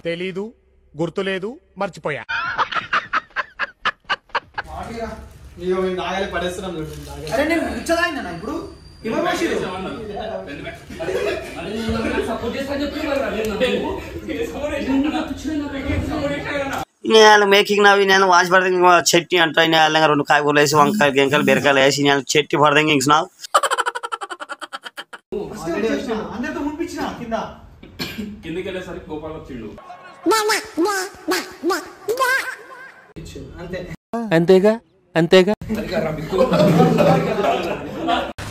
తెలీదు, గుర్తులేదు, మర్చిపోయా. ఇప్పుడు మేకింగ్ నవ్వి నేను వాచి పడతాం చెట్టి అంటాయి రెండు కాయగూరలు వేసి వంకాయలు గెంకాయలు బీరకాయలు వేసి నేను చెట్టి పడతాం ఇంకినావు అంతేగా అంతేగా.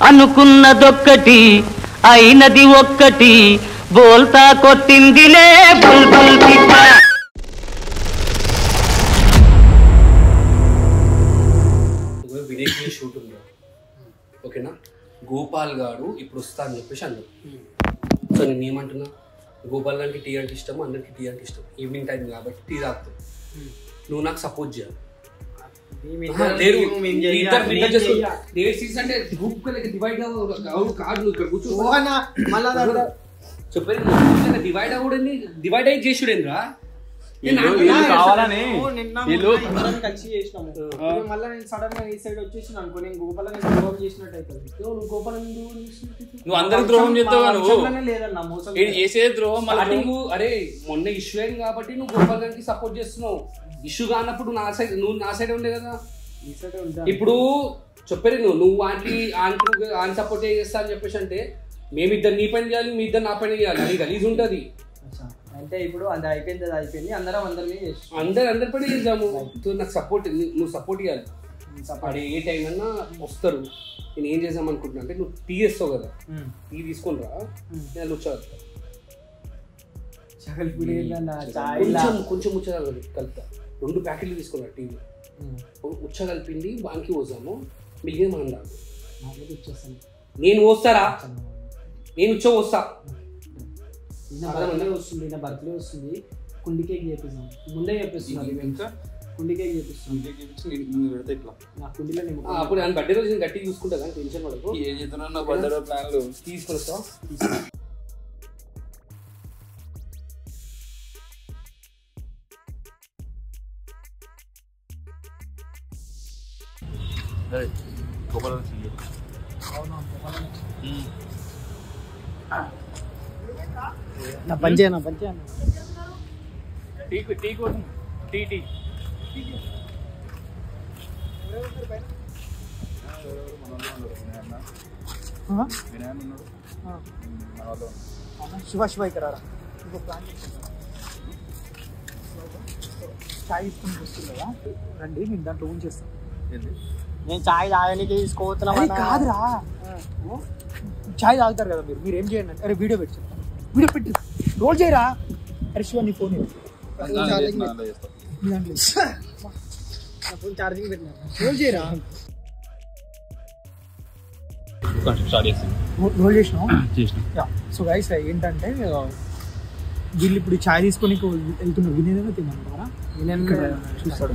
అనుకున్నదొక్కటి అయినది ఒక్కటి బోల్తా కొట్టిందిలే బుల్బుల్ పిట్ట. వినేక్ షూట్ ఉందా ఓకేనా, గోపాల్ గారు ఇప్పుడు వస్తా అని చెప్పేసి అన్నారు. సో నేను ఏమంటున్నా, గోపాల్ గారికి టీ అంటే ఇష్టం, అందరికి టీ అంటే ఇష్టం. ఈవినింగ్ టైం కాబట్టి టీ తాగుతావు, నువ్వు నాకు సపోర్ట్ చేయాలి. డివైడ్ అయ్యి చేసుడేంద్రా కావాలని కలిసి చేసినాము. మళ్ళీ నేను సడన్ గా ఈ సైడ్ వచ్చేసిన అనుకో, నేను గోపాలని ద్రోహం చేసినట్టు అవుతుంది. నువ్వు అందరికి ద్రోహం చేస్తావా? నువ్వు లేదన్నా మోసం చేసే ద్రోహం. అరే మొన్న ఇష్యూ అయింది కాబట్టి నువ్వు గోపాల్ గారికి సపోర్ట్ చేస్తున్నావు. ఇష్యూ కానప్పుడు నువ్వు నా సైడ్ ఉండే కదా. ఇప్పుడు చెప్పారు నువ్వు ఆయన సపోర్ట్ చేస్తా అని చెప్పేసి అంటే మేమిద్దరు నీ పని చేయాలి, మీ ఇద్దరు నా పని చేయాలి. అది గలీజ్ ఉంటుంది. అంటే ఇప్పుడు అది అయిపోయింది, అది అయిపోయింది, అందరినీ అందరి పని చేద్దాము. నాకు సపోర్ట్, నువ్వు సపోర్ట్ ఇవ్వాలి. అప్పుడు ఏ టైం అన్నా వస్తారు. నేను ఏం చేద్దాం అనుకుంటున్నా అంటే, నువ్వు టీ చేస్తావు కదా, టీ తీసుకొని రా, నేను వచ్చా కొంచెం ముచ్చ కలుపుతా. 2 ప్యాకెట్లు తీసుకున్నా టీలో, ముచ్చ కలిపింది బాంకి పోసాము, మిగిలిన మనం దాకా నేను పోస్తారా, నేను ఉచ్చ పోస్తా. వస్తుంది నా బర్త్డే వస్తుంది, కుండి కేక్ చేపిస్తాం. ముందే చెప్పిస్తున్నాను, కుండి కేక్ చేపిస్తాను. అప్పుడు ఆయన బర్త్డే రోజు నేను గట్టిగా చూసుకుంటా కానీ టెన్షన్ పడకు. ఏం చేస్తున్నా బర్త్డే రోజు ప్లాన్లు తీసుకొని వస్తా. నా పంచే టీ కోసం టీ శివ ఇక్కడ చాయ్ తీసుకుని వస్తుందా రండి, నేను దాంట్లో ఉంచేస్తాను. నేను చాయ్ తాగడానికి తీసుకోవచ్చున్నా కాదురా, చాయ్ తాగుతారు కదా మీరు ఏం చేయండి. అరే వీడియో పెట్టి రోల్ చేయరా. అరే శివ నీ ఫోన్ ఛార్జింగ్ పెట్టినా, రోల్ చేయరా. రోల్ చేసినాం. సో గైస్ ఏంటంటే వీళ్ళు ఇప్పుడు చాయ్ తీసుకొని వెళ్తున్నారు. వినేదైనా తిన్నారా, చూస్తాడు.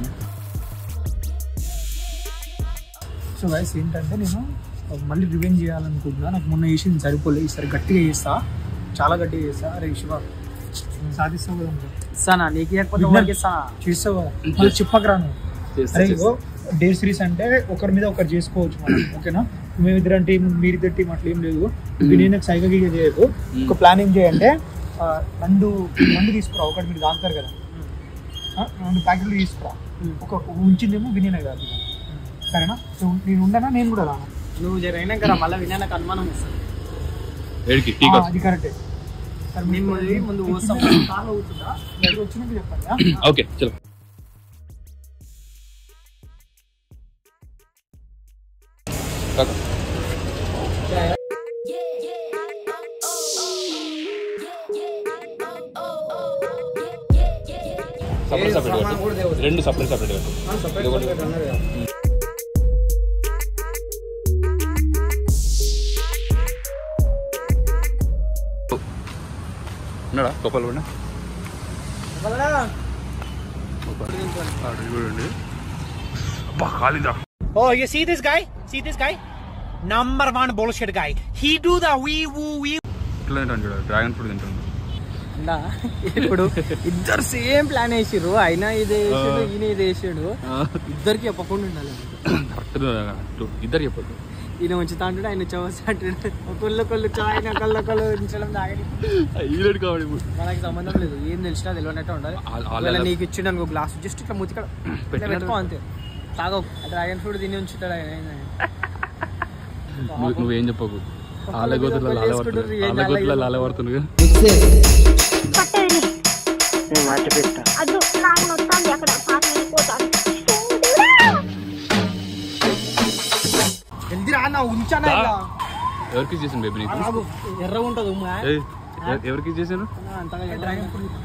సో గైస్ ఏంటంటే నేను మళ్ళీ రివెంజ్ చేయాలనుకుంటున్నా. నాకు మొన్న చేసింది సరిపోలేదు, ఈసారి గట్టిగా చేస్తా, చాలా గట్టిగా చేస్తా. అరే శివ సాధిస్తావు కదా, ఇస్తానా నీకు చేస్తావు కదా, మళ్ళీ చెప్పకరా నువ్వు. అరే ఇగో డే సిరీస్ అంటే ఒకరి మీద ఒకరు చేసుకోవచ్చు మనం, ఓకేనా. మేమిద్దరు టీం, మీరిద్దరు టీం అట్లా ఏం లేదు. నేను సైగా చేయదు. ఒక ప్లాన్ ఏం చేయంటే, మందు తీసుకురా. ఒకటి మీరు తాగుతారు కదా, 2 ప్యాకెట్లు తీసుకురా. ఒక ఉంచిందేమో వినేనా కాదు, సరేనా. నేను ఉండనా, నేను కూడా రాను. నువ్వు జరిగినా కదా మళ్ళీ వినడానికి అనుమానం వస్తుంది. అది కరెక్టే. ముందు వస్తాం, కార్లో కూర్చుంటా, దగ్గర వచ్చినట్టు చెప్పండి. ఓకే చలో. రెండు సపరేట్ ఉన్నాడా గోపాల్ కూడా Oh, you see this guy? Number 1 bullshit guy. He do the wee woo wee. గిఫ్ట్లో తింటాను చూడ డ్రాగన్ ఫ్రూట్ తింటాను. ఇప్పుడు ఇద్దరు సేమ్ ప్లాన్ వేసిర్రు, అయినా ఇది వేసాడు ఈయన ఇది వేసాడు, ఇద్దరికి చెప్పకుండా ఉండాలి. కరెక్ట్ ఇద్దరు చెప్పదు. ఈయన ఉంచుతా అంటాడు, ఆయన చవస్తా అంటాడు, ఒకళ్ళు చాయ్ ఒకళ్ళు ఉంచడం తాగని కావాలి మనకి సంబంధం లేదు. ఏం తెలిసినా తెలియనట్టు ఉండాలి. నీకు ఇచ్చిండు అనుకో గ్లాస్ జస్ట్ ఇట్లా మూతికడ పెట్టుకో అంతే, తాగో. డ్రాగన్ ఫ్రూట్ తిని ఉంచుతాడు ఆయన. నువ్వేం చెప్పకు, ఆలగోతుల్లో లాల పడుతుంది. ఎవరికి చేసాను బేబీ నీకు? ఎర్ర ఉంటుంది ఎవరికి చేశాను? డ్రాగన్ ఫ్రూట్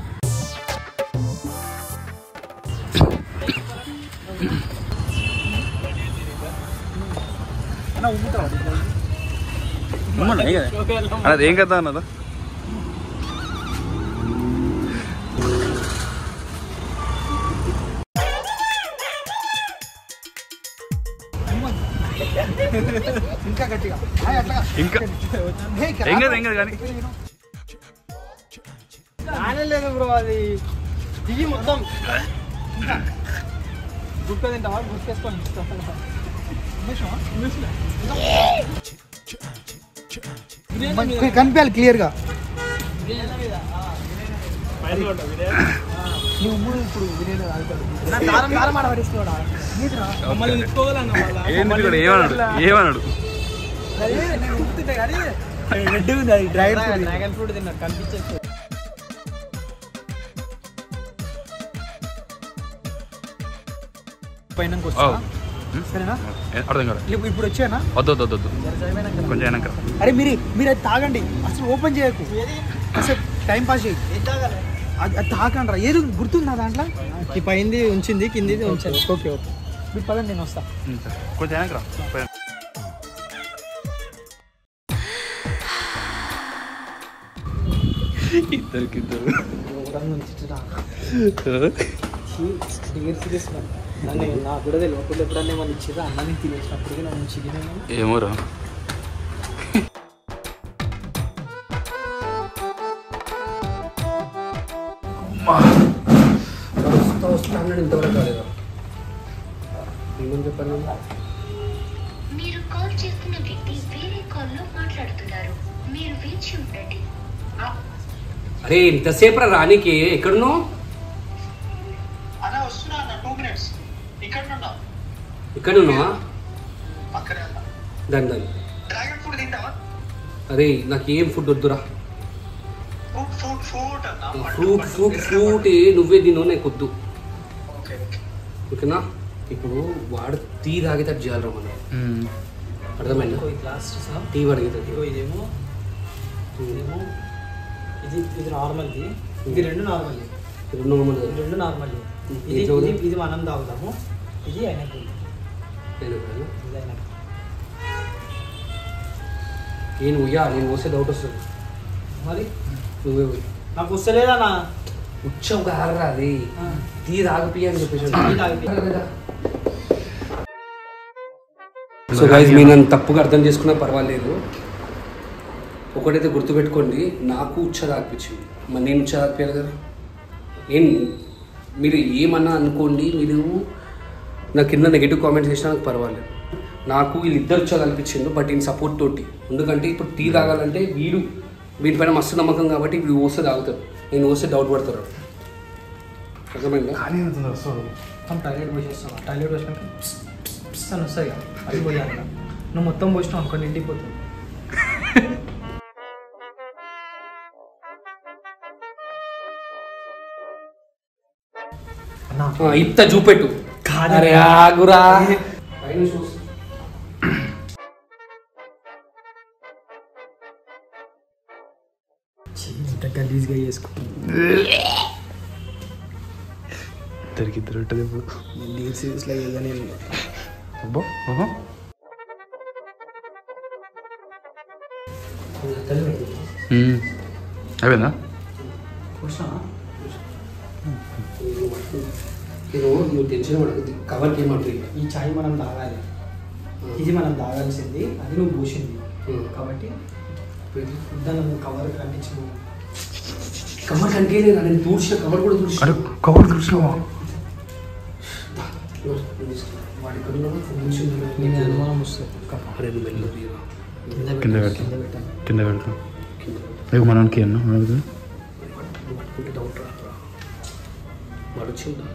అదేం కదా అన్నదా? ఇంకా గట్టిగా ఇంకా ఏం కదా కానీ రాలేదు బ్రో, అది దిగి మొత్తం గుక్క తింటావా? గుర్తేసుకొని కనిపించాలి క్లియర్ గా. ఏమన్నాడు? డ్రాగన్ ఫ్రూట్ తిన్నాడు కనిపించేది. పైన సరేనా? అర్థం కాదు. ఇప్పుడు వచ్చానా? వద్దు కొంచెం అయినాక. అరే మీరు అది తాగండి, అసలు ఓపెన్ చేయకు, అసలు టైం పాస్ చేయి. అది తాగండి రా. ఏదో గుర్తుందా దాంట్లో? ఈ పైంది ఉంచింది, కిందిది ఉంచాలి. ఓకే మీరు పదండి, నేను వస్తా. కొంచెం అయినాక రా. ఇద్దరు నాకు కూడా తెలియకుండా ఎప్పుడన్నా వాళ్ళు ఇచ్చేది అన్నాన్ని తినేసినప్పటికీ నన్ను చికెన్ ఏమోరా. ఇంతవరకు రాలేదా? ఏమని చెప్పాను? మీరు కాల్ చేస్తున్న వ్యక్తి వేరే కాల్లో మాట్లాడుతున్నారు, మీరు వేచి ఉండండి. అరే ఇంతసేపు రానికి ఎక్కడున్నావు? ఇక్కడ ఉన్నావా? దాని అరే నాకు ఏం ఫుడ్ వద్దురా. ఫ్రూట్ నువ్వే తిను, నాకు వద్దు. ఓకేనా? ఇప్పుడు వాడు టీ తాగేటట్టు చేయాలరా మనం. అర్థమైందా? టీ అడిగేటట్టు. ఇదేమో ఇది నార్మల్ది, ఇది రెండు నార్మల్, రెండు నార్మల్. ఇది మనం తాగుతాము, ఇది ఆయనకు. నేను వస్తే డౌట్ వస్తుంది. మరి నువ్వే నాకు వస్తలేదా? ఉచ్చం కారరా అది, టీ తాగిపి అని చెప్పేసి. సో గైస్, మీరు నన్ను తప్పుగా అర్థం చేసుకున్నా పర్వాలేదు. ఒకటైతే గుర్తుపెట్టుకోండి, నాకు ఉచ్చ తాగిపించింది, మరి నేను ఉచ్చ తాగిపోయాను కదా. మీరు ఏమన్నా అనుకోండి, మీరు నాకు కింద నెగిటివ్ కామెంట్స్ చేసినా నాకు పర్వాలేదు. నాకు వీళ్ళిద్దరు ఉచ్చ తాగిపించిండు, బట్ ఈయన సపోర్ట్ తోటి. ఎందుకంటే ఇప్పుడు టీ తాగాలంటే వీటిపైన మస్తు నమ్మకం కాబట్టి వీడు వస్తే తాగుతారు, నేను వస్తే డౌట్ పడతారు. అర్థమైందా? టాయిలెట్ పోసేస్తాను, టాయిలెట్ పోసినాక అని వస్తాయి కదా, అది పోయాక నువ్వు మొత్తం పోసినావు అనుకో నిండిపోతుంది. ఇంత చూపెట్టు. అరే ఆగురా. గలీజ్గా చేసుకుంటాను. ఇద్దరు ఉంటుంది ఇప్పుడు. సీరియస్లో నేను అబ్బో అయిపోయిందా? నువ్వు టెన్షన్ పడదు, కవర్కి ఏమంటారు? ఈ చాయ్ మనం తాగాలి, ఇది మనం తాగాల్సింది, అది నువ్వు పూసింది కాబట్టి కవర్ కనిపించింది కవర్ కనిపించలేదు నేను చూసిన కవర్ కూడా చూసిన కవర్ చూసావా వాడి కన్నా నేను అనుమానం వస్తుంది కింద పెడతాం రేపు మనకి అన్న డౌట్ రా వాడు వచ్చిందా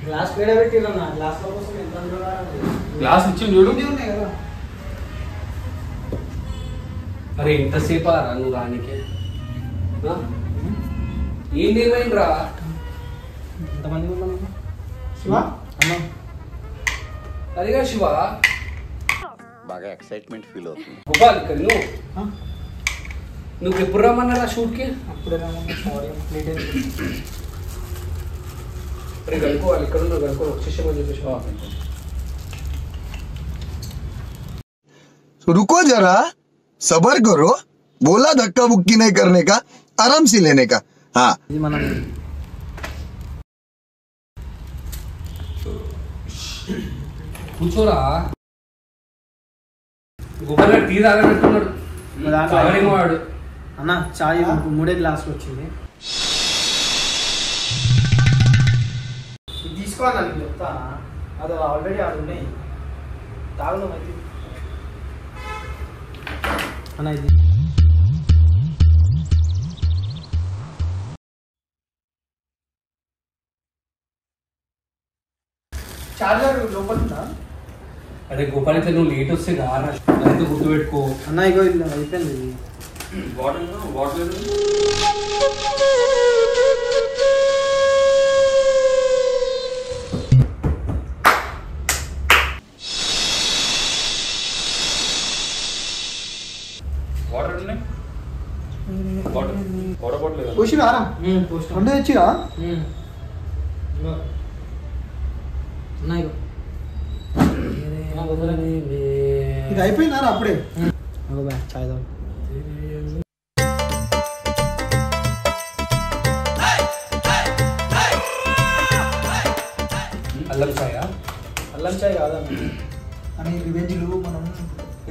గ్లాస్ పేడ పెట్టిరన్నా గ్లాస్ కోసం ఎంత గ్లాస్ ఇచ్చి చూడు ఉన్నాయి కదా అరే ఇంతసేపు రా నువ్వు రానికే ఏం ఏమైందిరా ఎంతమంది ఉన్నాం శివ అన్నా అదిగా శివ బాగా ఎక్సైట్మెంట్ ఫీల్ అవుతుంది. గోపాల్ ఇక్కడ నువ్వు ఎప్పుడు రమ్మన్నారా షూట్కి అప్పుడే సారీ లేట్ అయింది అరే కనుక్కోవాలి ఇక్కడ ఉన్నావు కనుక్కో వచ్చేసామని చెప్పేసి तो रुको जरा सबर करो बोला धक्का बुक्की नहीं करने का आराम से लेने का हाँ ఇది మనం కూర్చోరా గోపాల్ టీ తాగబెట్టుకున్నాడు తాగలేమో వాడు అన్న చాయ్ మూడే గ్లాసులు వచ్చింది ఇది తీసుకోవాలి నేను చెప్తా అది ఆల్రెడీ ఆడు ఉన్నాయి తాగడం అయితే అన్న ఇది చార్జర్ లోపల ఉందా అరే గోపాల్ అయితే నువ్వు లేట్ వస్తే కారా అయితే గుర్తుపెట్టుకో అన్న ఇగో ఇది అయిపోయింది ఇది కూర్చున్నారా రెండు తెచ్చిరా ఇది అయిపోయిందారా అప్పుడే చాయ్ తాగు అల్లం చాయా అల్లం చాయ్ కాదన్న అని రివెంజ్లు మనం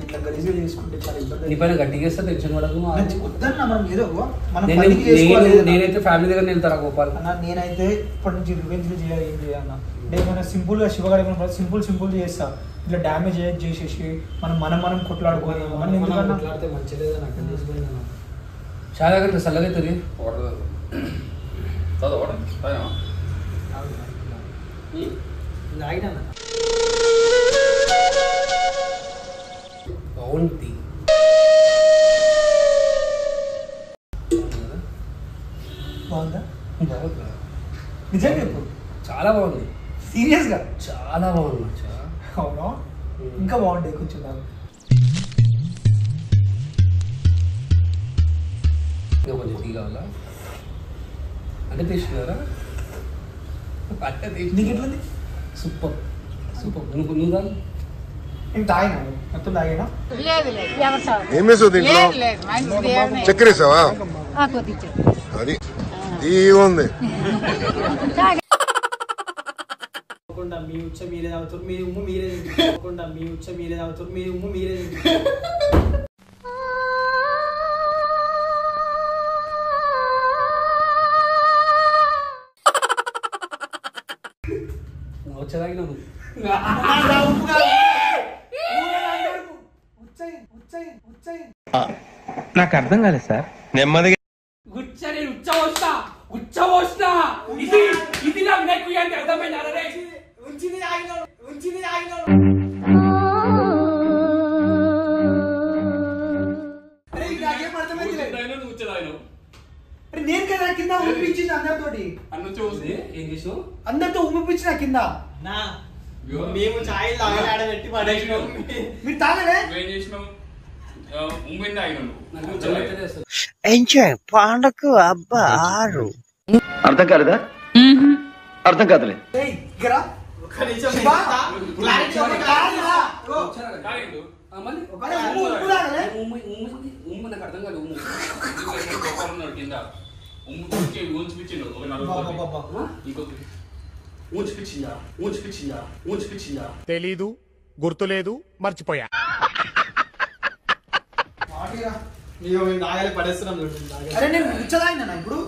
ఇట్లా గలీజ్గా చేసుకుంటే చాలా ఇబ్బంది నీ పైన గట్టిగా వేస్తే టెన్షన్ పడకు వద్దన్న మనం ఏదో మనం పనికి చేసుకోవాలి నేనైతే ఫ్యామిలీ దగ్గర వెళ్తారా గోపాల్ అన్న నేనైతే ఇప్పటి నుంచి రివెంజ్లు చేయాలి ఏం చేయాలన్న నేను సింపుల్గా శివగాడి సింపుల్ చేస్తా ఇట్లా డ్యామేజ్ చేసేసి మనం కొట్లాడుకోవాలి మనం ఎందుకన్నా కొట్లాడితే మంచి లేదని అక్కడ తీసుకుని చాలా దగ్గర చల్లగా అవుతుంది తాగినా బాగుంది బాగుందా బాగుంది నిజంగా చెప్పు చాలా బాగుంది సీరియస్గా చాలా బాగుంది మచ్చా అవునా ఇంకా బాగుంటాయి కొంచెం నాకు ఇంకా కొంచెం టీ కావాలా అంటే తీసుకున్నారా అంటే నీకు ఎట్లుంది సూపర్ సూపర్ నువ్వు కాదు నేను తాగినా మొత్తం తాగినా ఏం వేసావు దీంట్లో చక్కెర వేసావా అది ఉంది తప్పకుండా మీ ఉచ్చ మీరే తాగుతారు మీ ఉమ్ము మీరే తప్పకుండా మీ ఉచ్చ మీరే తాగుతారు మీ ఉమ్ము మీరే వచ్చేదాగినా నువ్వు నాకు అర్థం కాలేదు సార్. నెమ్మదిగా ఉచ్చ ఇది ఇది నా వినాయకు అంటే అర్థమైంది అరే నేను కదా కింద ఉమ్మిపించింది అందరితోటి ఏం చేసావు అందరితో ఉమ్మిపించిన కింద మేము ఛాయ్ తాగలి ఆడబెట్టి పడేసినాం మీరు తాగలే ఎంజాయ్ పండగ అబ్బా ఆరు అర్థం కాలేదా అర్థం కాదులే తెలీదు, గుర్తులేదు, మర్చిపోయా. అరే నేను ఇచ్చదాయినా ఇప్పుడు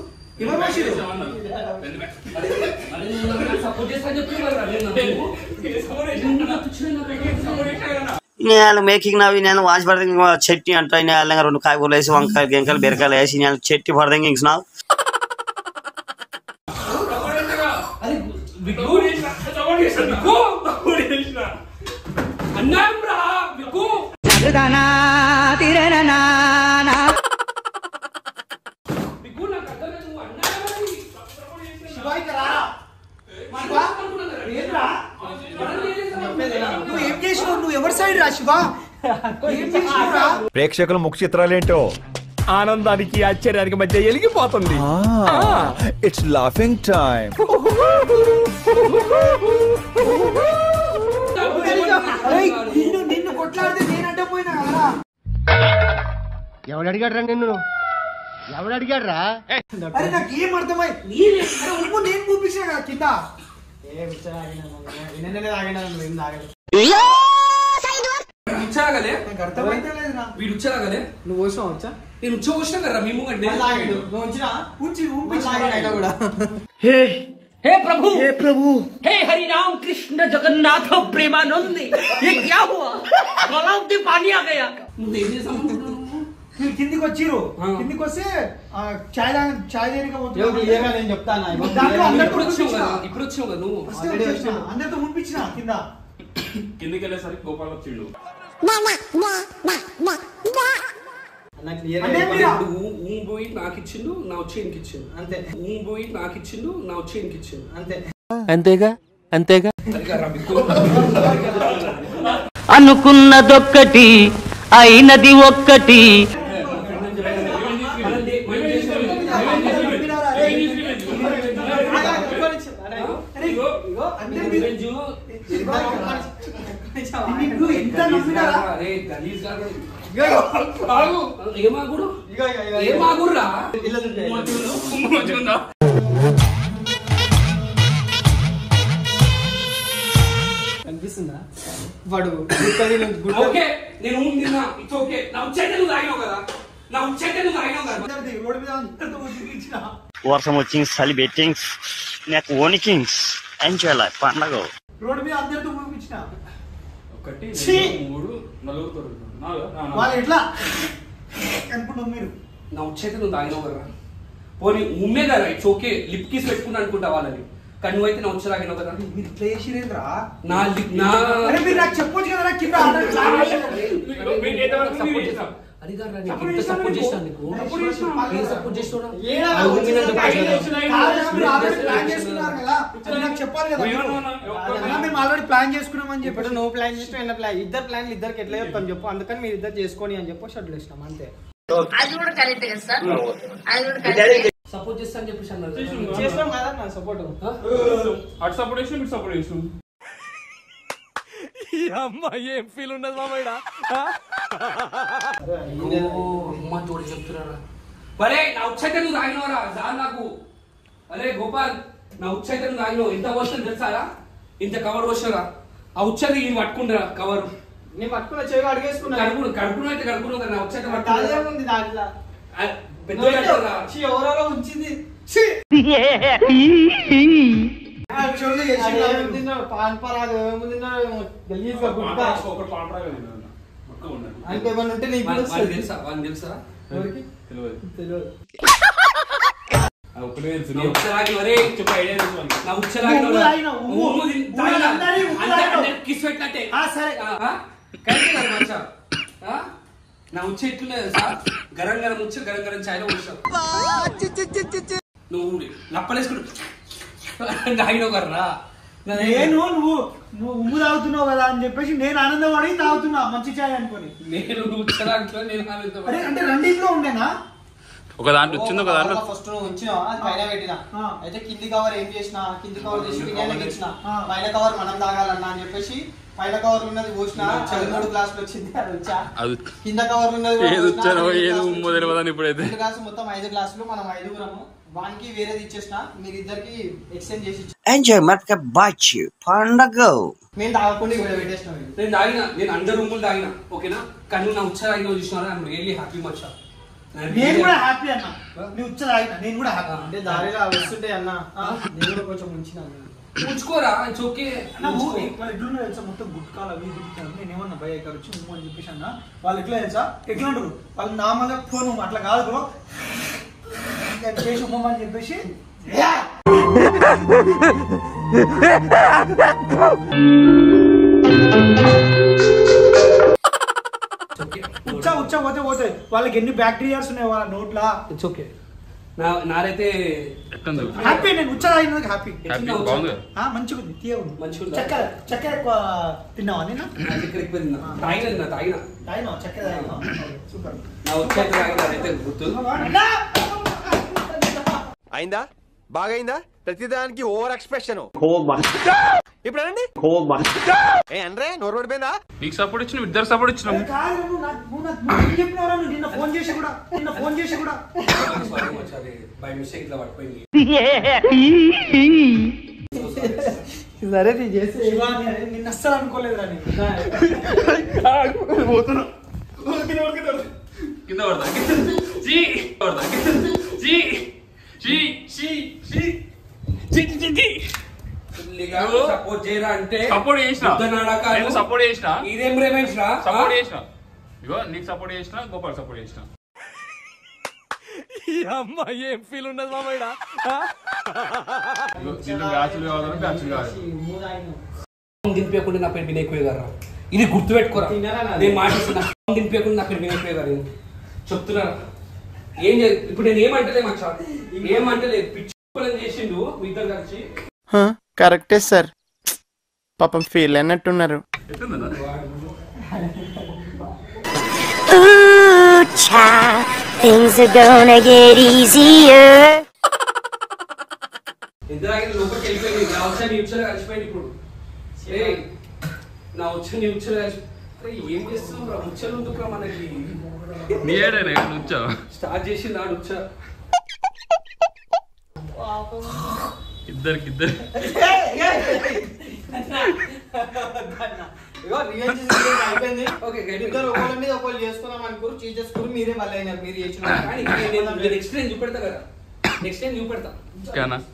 నేను మేకింగ్ నవ్వి నేను వాచ్ పడతాం చెట్టి అంటాయి నేను రెండు కాయగూరలు వేసి వంకాయలు గెంకాయలు బీరకాయలు వేసి నేను చెట్టి పడతాం ఇంక నా నువ్వు ఏం చేసినావు? నువ్వు ఎవరి సైడ్ రా శివ? ఏం చేసినావురా? ప్రేక్షకుల ముఖ చిత్రాలేంటో ఆనందానికి ఆశ్చర్యానికి మధ్య ఎలిగిపోతుంది. It's laughing time. నిన్ను కొట్లాడితే నేనంటే పోయినా కదరా. ఎవడు అడిగాడు రా నిన్ను? ఎవడు అడిగాడు రా? అరే నాకు ఏం అర్థమై నేను చూపించిన కదా కింద. వీడు ఉచ్చరాగలే నువ్వు వచ్చినా వచ్చా? నేను ఉచ్చ వచ్చినా కదా మేము అంటే हे प्रभु हे हरि राम कृष्ण जगन्नाथ प्रेमानंद ये क्या हुआ गलाव में पानी आ गया నువ్వేం చేసావు? మీరు కిందికి వచ్చిర్రు. కిందికి వస్తే చాయ్ దేనిక నేను చెప్తాను ఇప్పుడు వచ్చావు కదా నువ్వు అందరితో మునిపించిన కింద. కిందికి వెళ్ళేసరికి గోపాల్ వచ్చిండు. పోయి నాకు ఇచ్చిండు, నా వచ్చి ఇంక ఇచ్చిండు అంతే. పోయి నాకు ఇచ్చిండు, నా వచ్చి ఇంక ఇచ్చిండు అంతే. అంతేగా అనుకున్నదొక్కటి అయినది ఒక్కటి. ఏమాగురా అనిపిస్తుందా వాడు? ఓకే నేను తిన్నా, ఇట్స్ ఓకే. నా చెడ్డ నువ్వు తాగినావు కదా, నా చెడ్డ నువ్వు తాగినావు కదా. రోడ్డు మీద అందరితో మునిపించిన. వర్షం వచ్చింగ్ చలి బెట్టింగ్స్ నాకు ఓనికింగ్స్ ఎంజాయ్ లైఫ్ పండగ. రోడ్డు మీద అందరితో మునిపించిన. 1 2 3 4 వాళ్ళు ఎట్లా అనుకుంటాం మీరు? నా వచ్చేది నువ్వు తాగినావు కదా, పోనీ ఉమ్మే కదా, ఇట్స్ ఓకే. లిప్ కిస్ పెట్టుకుని అనుకుంటా వాళ్ళని, కానీ నువ్వైతే నా వచ్చి తాగినావు కదా. మీరు ఇట్లా చేసిరేంద్రా? మీరు నాకు చెప్పొచ్చు కదా కింద. సపోర్ట్ చేస్తాను నీకు. సపోర్ట్ చేస్తున్నా చెప్పాలి కదా. మేము ఆల్రెడీ ప్లాన్ చేసుకున్నామని చెప్పి. నువ్వు ప్లాన్ చేసిన ఇద్దరు ప్లాన్లు ఇద్దరికి ఎట్లా చెప్తాను చెప్పు. అందుకని మీరు ఇద్దరు చేసుకొని అని చెప్పి షెడ్యూల్ ఇస్తాం అంతే. సపోర్ట్ చేస్తా అని చెప్పేసి అన్నారు. చేస్తాం కదా నా సపోర్ట్. అటు సపోర్ట్ చేసి ఇటు సపోర్ట్ చేసి ఏం ఫీల్ ఉన్నది మామయ్య? అమ్మ తోడు చెప్తున్నారా? అరే నా ఉచ్చైతే నువ్వు తాగినవరా చాలు నాకు. అరే గోపాల్, నా ఉచ్చైతే నువ్వు తాగినావు. ఎంత పోస్తుంది తెలుసారా? ఇంత కవర్ పోసినరా? ఆ ఉచ్చది ఇది పట్టుకుంటారా కవర్? నేను పట్టుకున్న చెవి అడిగేసుకున్నా. కడుపున అయితే కడుపున కదా, నా ఉచ్చైతే ఉంది దాంట్లో పెద్ద ఎవరో ఉంచింది. తెలుసా? కిస్ పెట్టినట్టే నా ఉచ్చ ఎట్లున్నది సార్? గరం గరం ఉచ్చ గరం గరం చాయ్లో వచ్చావు నువ్వు లప్పలేసుకుంటు తాగినావు కర్రా. నేను నువ్వు ఉమ్ము తాగుతున్నావు కదా అని చెప్పేసి నేను ఆనందపడి తాగుతున్నా మంచి చాయ్ అనుకోని. అరే అంటే రెండింటిలో ఉండేనా? ఒక దాంట్లో వచ్చింది, ఒక దాంట్లో ఫస్ట్ నువ్వు ఉంచినా పైన పెట్టినా, అయితే కింది కవర్ ఏం చేసిన, కింది కవర్ చేసి బిర్యానీకి ఇచ్చిన, పైన కవర్ మనం తాగాలన్నా అని చెప్పేసి పైన కవర్ ఉన్నది పోసిన 13 గ్లాసులు వచ్చింది, అది వచ్చా. కింద కవర్ ఉన్నది గ్లాసు మొత్తం 5 గ్లాసులు, మనం 5గురము. వానికి వేరేది ఇచ్చేసిన, మీరిద్దరికి ఎక్స్చేంజ్ చేసి ఎంజాయ్ మట్క బాచి పండగ. మేము తాగకుండా ఇక్కడ పెట్టేసిన. నేను తాగిన, నేను అందరు రూములు తాగిన, ఓకేనా? కానీ నా ఉచ్చ తాగిన చూసినారా, ఐఎమ్ రియల్లీ హ్యాపీ మచ్చా. నేను కూడా హ్యాపీ అన్న, నువ్వు ఉచ్చ తాగిన నేను కూడా హ్యాపీ. అంటే దారిలో వస్తుంటే అన్న నేను కూడా కొంచెం ఉంచిన. ఉంచుకోరా, ఓకే. మొత్తం గుట్కాలు అవి నేనేమన్నా భయ ఇక్కడ వచ్చి అని చెప్పేసి అన్న. వాళ్ళు ఎట్లా తెలుసా, ఎట్లా ఉంటారు వాళ్ళు నార్మల్గా ఫోన్ అట్లా కాదు బ్రో చేసి ఉమ్మని చెప్పేసి ఉచ్చ పోతే వాళ్ళకి ఎన్ని బ్యాక్టీరియాస్ ఉన్నాయి వాళ్ళ నోట్లా. It's okay. నారైతే హ్యాపీ, నేను ఉచ్చ తాగినందుకు హ్యాపీ. మంచిగా ఉంది, తీయ ఉంది. చక్కెర ఎక్కువ తిన్నావా? నేను చక్కెర ఎక్కువ తాగిన చక్కెర తాగినా. సూపర్. నా వచ్చే అయితే గుర్తు అయిందా? బాగైందా? ప్రతిదానికి ఓవర్ ఎక్స్ప్రెషన్. ఇప్పుడు అనండి ఏ అంటే నోరు పడిపోయిందా? నీకు సపోర్ట్ ఇచ్చిన, ఇద్దరు సపోర్ట్ ఇచ్చినాం. నిన్న ఫోన్ చేసి కూడా బై మిస్టేక్ ఇట్లా పడిపోయింది. సరే నీ చేసి నిన్న అస్సలు అనుకోలేదురా నేను. కింద పడతా సపోర్ట్ చేయరా అంటే సపోర్ట్ చేసిన, సపోర్ట్ చేసిన, ఇదేం రేమేష్ రా, సపోర్ట్ చేసిన. ఇగో నీకు సపోర్ట్ చేసిన, గోపాల్ సపోర్ట్ చేసిన. అమ్మాయి ఏం ఫీల్ ఉన్నది మామయ్య? బ్యాచులు కావాలని బ్యాచులు కావాలి. దింపేయకుండా నా పేరు వినయ్ కుయ్య గారు. ఇది గుర్తుపెట్టుకోరా, నేను మాట్లాడుతున్నా. దింపేయకుండా నా పేరు వినయ్ కుయ్య గారు చెప్తున్నా. ఏం ఇప్పుడు నేను ఏమంటలే మచ్చా, ఏమంటలే పిచ్చి చేసిండు మీ ఇద్దరు కలిసి. కరెక్టే సార్, పాపం feel అన్నట్టున్నారు. Things are gonna get easier. ఇద్దరు లోపలికి వెళ్ళిపోయింది. నా వచ్చా నీ ఉచ్చలు కలిసిపోయింది. ఇప్పుడు నా వచ్చా నీ ఉచ్చలు కలిసి ఏం చేస్తున్నావు? ఉచ్చలు ఉందుకురా మనకి. స్టార్ట్ చేసి నాడు ఉచ్చ ఇద్దరికి ఒకళ్ళు చేసుకున్నాం అనుకోరు, చేసుకుని మీరే మళ్ళీ అయినారు. మీరు చేసిన నెక్స్ట్ టైం చూపెడతా కదా, నెక్స్ట్ టైం చూపెడతా.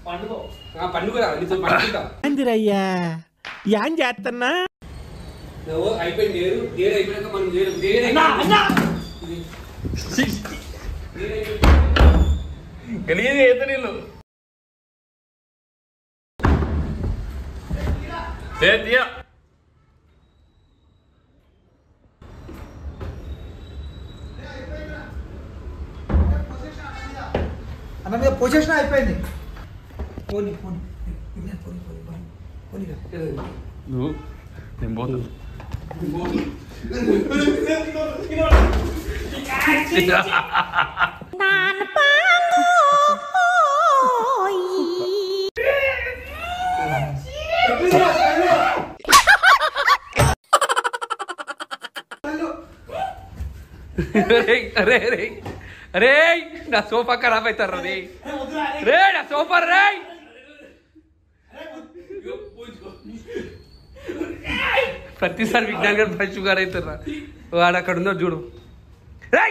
పండుగ నీతో పండుగ ఏం చేస్తున్నా అయిపోయింది. డేర్ అయిపోయాక మనం కలిగేది అయితే నీళ్ళు అన్న మీద పొజిషన్ అయిపోయింది. నువ్వు నేను పోతాను. అరే అరే అరే నా సోఫా ఖరాబ్ అవుతారు రే రే నా సోఫా రే ప్రతిసారి విజ్ఞాన్ గారు ఫస్ట్ షుగర్ అవుతారా వాడు అక్కడ ఉన్నాడు చూడు రే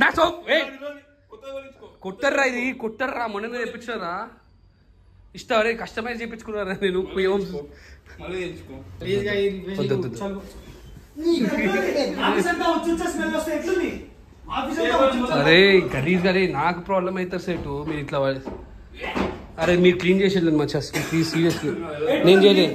నా సోఫా కుట్టర్రా ఇది కుట్టర్రా మొన్న తెప్పించారా ఇష్టం రే కస్టమైజ్ చేయించుకున్నారా నేను అరే గలీజ్ గారే నాకు ప్రాబ్లం అవుతారు సెట్ మీరు ఇట్లా అరే మీరు క్లీన్ చేసేది మచ్చా ప్లీజ్ సీరియస్లీ నేను చేయలేదు